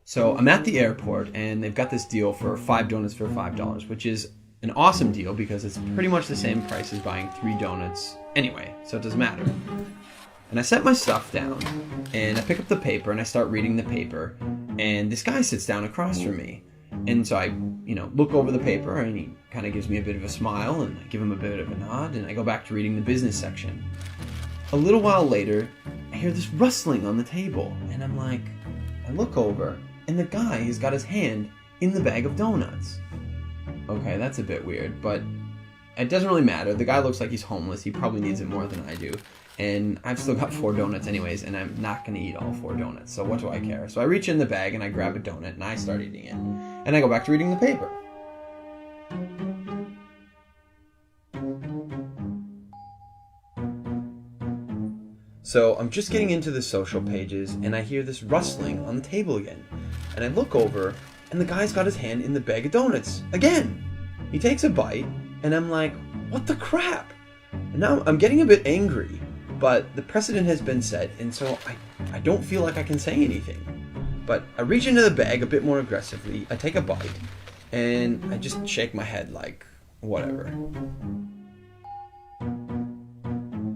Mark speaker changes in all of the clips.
Speaker 1: So I'm at the airport and they've got this deal for 5 donuts for $5, which is an awesome deal because it's pretty much the same price as buying 3 donuts anyway, so it doesn't matter. And I set my stuff down and I pick up the paper and I start reading the paper, and this guy sits down across from me. And so I, look over the paper and he kind of gives me a bit of a smile and I give him a bit of a nod and I go back to reading the business section. A little while later, I hear this rustling on the table and I look over and the guy has got his hand in the bag of donuts. Okay, that's a bit weird, but it doesn't really matter. The guy looks like he's homeless. He probably needs it more than I do. And I've still got 4 donuts anyways, and I'm not going to eat all 4 donuts, so what do I care? So I reach in the bag and I grab a donut and I start eating it. And I go back to reading the paper. So I'm just getting into the social pages and I hear this rustling on the table again. And I look over and the guy's got his hand in the bag of donuts again. He takes a bite and I'm like, what the crap? And now I'm getting a bit angry, but the precedent has been set and so I don't feel like I can say anything. But I reach into the bag a bit more aggressively, I take a bite, and I just shake my head like, whatever.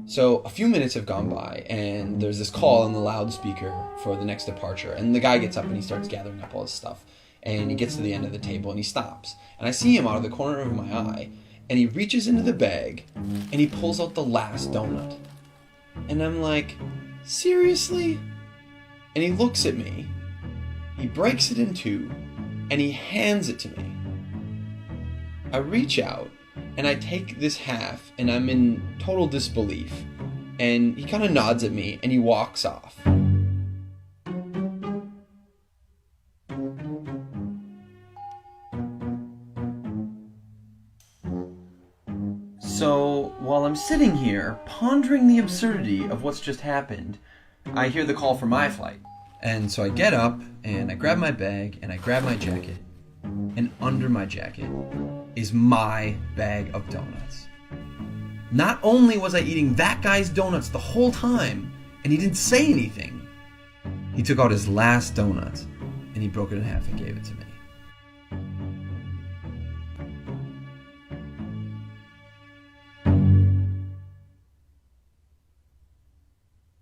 Speaker 1: So a few minutes have gone by and there's this call on the loudspeaker for the next departure, and the guy gets up and he starts gathering up all his stuff and he gets to the end of the table and he stops, and I see him out of the corner of my eye and he reaches into the bag and he pulls out the last donut, and I'm like, seriously? And he looks at me, he breaks it in 2 and he hands it to me. I reach out and I take this half and I'm in total disbelief, and he kind of nods at me and he walks off. So while I'm sitting here pondering the absurdity of what's just happened, I hear the call for my flight. And so I get up and I grab my bag and I grab my jacket, and under my jacket is my bag of donuts. Not only was I eating that guy's donuts the whole time and he didn't say anything, he took out his last donut and he broke it in half and gave it to me.